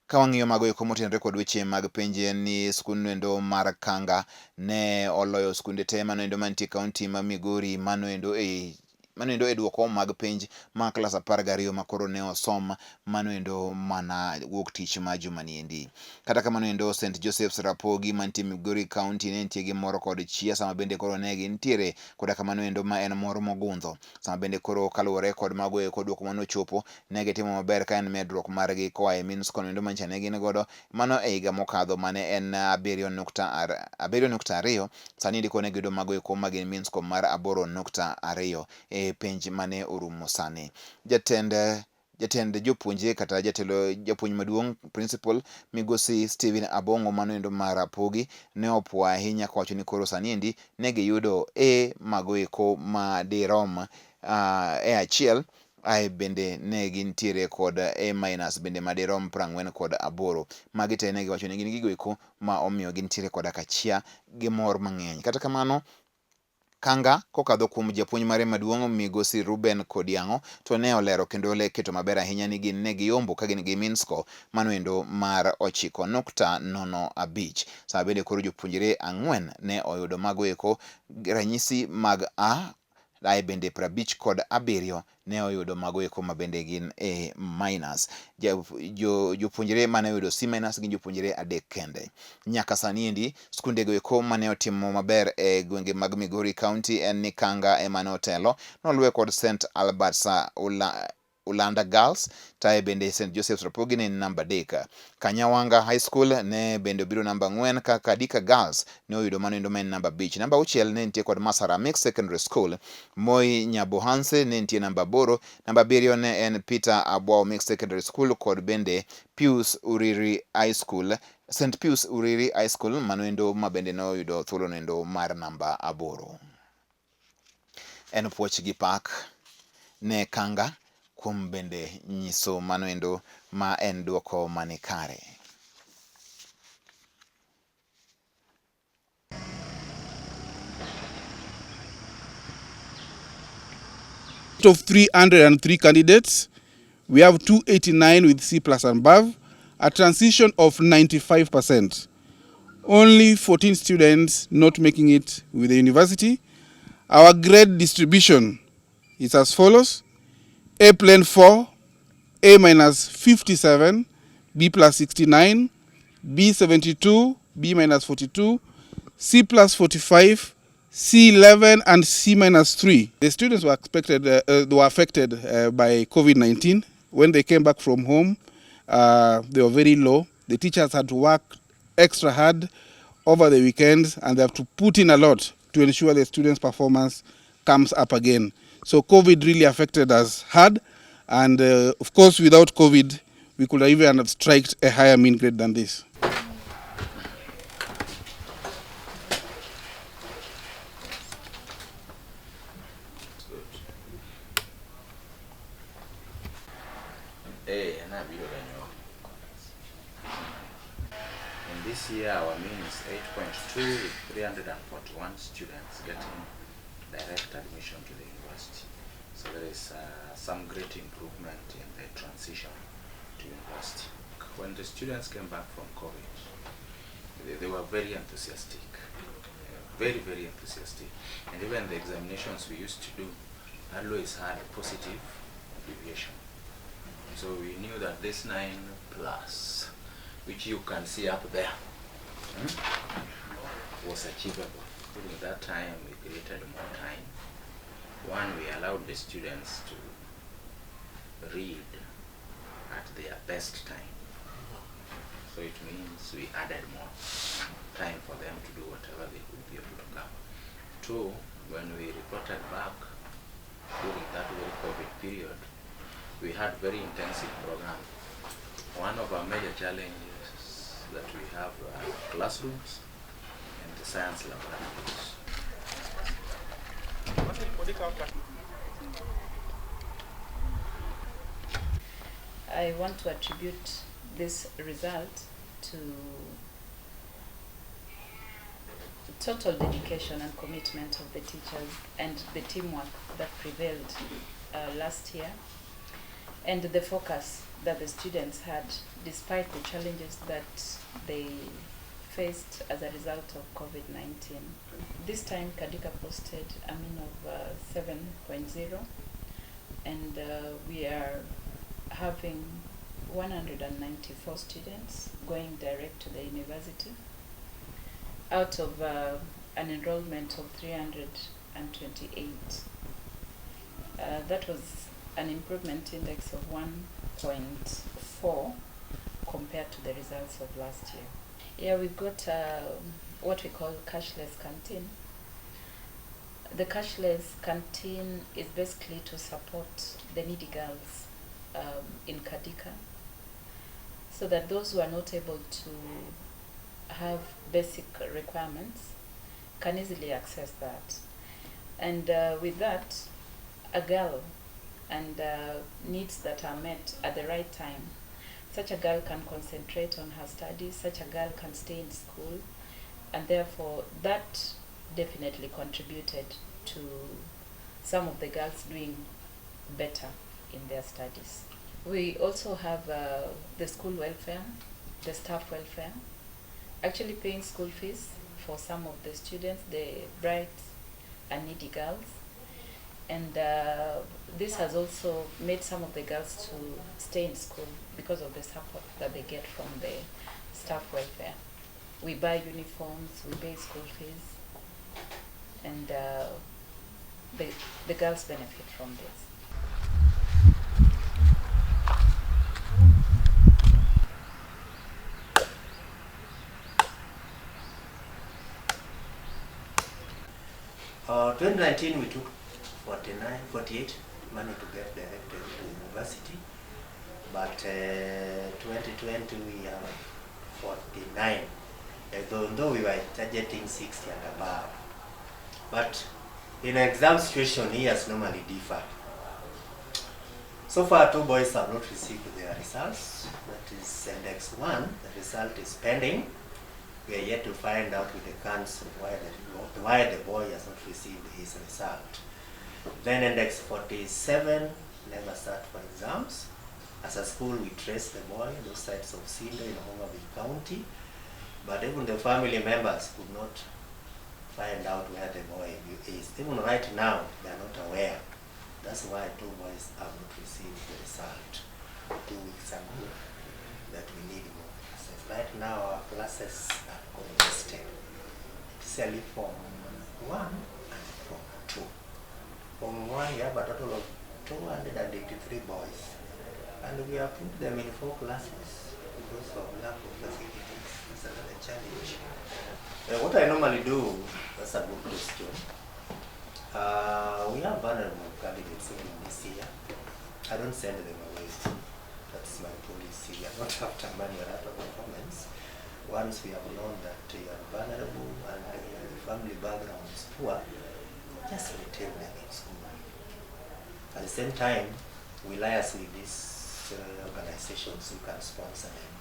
Kawang'iyo mago eko motenore kod weche mag penj ni skund endo mar Kanga ne oloyo skunde te manoendo mantie kaunti ma Migori manoendo e duoko mag penj ma klas 12 makoro ne osom manoendo mana wuok tich ma juma niendi. Kata kamano endo St Joseph's Rapogi mantie Migori County ne nitie gi moro kod chia sama bende koro ne gintiere koda kamano endo ma en moro mogundho sama bende koro kaluwore kod mago eko duoko manochopo ne gitimo maber ka en medruok margi koa e means kono endo mancha ne gin godo mano e higa mokadho mane en 7.2 sani ndiko ne giyudo mago eko ma gin means mar 8.2 e penj mane orumo sani. Jatend jopuonje kata japuonj maduong' principal Migosi Stephen Abong'o manoendo mar Rapogi ne opwo ahinya kowacho ni koro sani endi ne giyudo mago eko ma dirom achiel bende ne gintiere kod A- bende madirom 48. Magi te ne giwacho ni gin gigo eko ma omiyo gintiere kod akachia gi mor mang'eny. Kata kamano Kanga kokadho kuom japuonj mare maduong' Migosi Ruben Kodiang'o to ne olero kendo keto maber ahinya ni gin ne giyombo ka gin gi mean score manoendo mar 9.05. Sama bende koro jopuonjre 4 ne oyudo mago eko ranyisi mag A bende 57 ne oyudo mago eko ma bende gin A-. Jopuonjre mane oyudo C- gin jopuonjre 3 kende. Nyaka sani endi skundego eko mane otimo maber e gwenge mag Migori County en ni Kanga ema ne otelo, noluwe kod St Albert's Ulanda Girls, tae bende St Joseph's Rapogi ne namba 3. Kanyawanga High School ne bende obiro namba 4 kaka Dika Girls ne oyudo manoendo ma en namba 5. Namba 6 ne nitie kod Masara Mixed Secondary School. Moi Nyabohanse ne nitie namba 8. Namba 7 ne en Peter Abwao Mixed Secondary School kod bende Pius Uriri High School, St Pius Uriri High School manoendo ma bende ne oyudo thuolo noendo mar namba 8. En puoch gi pak ne Kanga kuom bende nyiso manoendo ma en duoko mani kare. Of 303 candidates, we have 289 with C+ and above, a transition of 95%. Only 14 students not making it with the university. Our grade distribution is as follows: A plain 4, A minus 57, B plus 69, B 72, B minus 42, C plus 45, C 11, and C minus 3. The students were affected by COVID-19. When they came back from home, they were very low. The teachers had to work extra hard over the weekends, and they have to put in a lot to ensure the students' performance comes up again. So COVID really affected us hard, and of course, without COVID, we could even have striked a higher mean grade than this. And this year our mean is 8.2 with 341 students getting direct admission to the university. So there is some great improvement in the transition to university. When the students came back from college, they were very enthusiastic, very, very enthusiastic. And even the examinations we used to do always had a positive deviation. So we knew that this 9+, which you can see up there, was achievable. During that time, we created more time. One, we allowed the students to read at their best time. So it means we added more time for them to do whatever they could be able to cover. Two, when we reported back during that very COVID period, we had very intensive program. One of our major challenges that we have classrooms and the science laboratories. I want to attribute this result to total dedication and commitment of the teachers and the teamwork that prevailed last year. and the focus that the students had despite the challenges that they faced as a result of COVID-19. This time Kadika posted a mean of 7.0, and we are having 194 students going direct to the university out of an enrollment of 328. That was an improvement index of 1.4 compared to the results of last year. Yeah, we've got what we call cashless canteen. The cashless canteen is basically to support the needy girls in Kadika, so that those who are not able to have basic requirements can easily access that. And with that, a girl and needs that are met at the right time. Such a girl can concentrate on her studies, such a girl can stay in school, and therefore that definitely contributed to some of the girls doing better in their studies. We also have the school welfare, the staff welfare, actually paying school fees for some of the students, the bright and needy girls. And this has also made some of the girls to stay in school because of the support that they get from the staff welfare. We buy uniforms, we pay school fees, and the girls benefit from this. In 2019 we took 48 money to get directed to university, but 2020 we have 49, although we were targeting 60 and above. But in an exam situation, years normally differ. So far, 2 boys have not received their results. That is index 1. The result is pending. We are yet to find out with the council why the boy has not received his result. Then index 47 never start for exams. As a school, we trace the boy those sides of Skunde in Migori County, but even the family members could not find out where the boy is. Even right now, they are not aware. That's why 2 boys have not received the result 2 weeks ago, that we need more classes. Right now, our classes are congested, especially Form 1 and Form 2. Form 1, we have a total of 283 boys, and we have put them in 4 classes because of lack of facilities. That's another challenge. What I normally do, that's a good question. We have vulnerable candidates in this year. I don't send them away. That's my policy. We are not after money or after performance. Once we have known that you are vulnerable and the family background is poor, just retain them in school. At the same time, we liaise with these organizations who can sponsor them.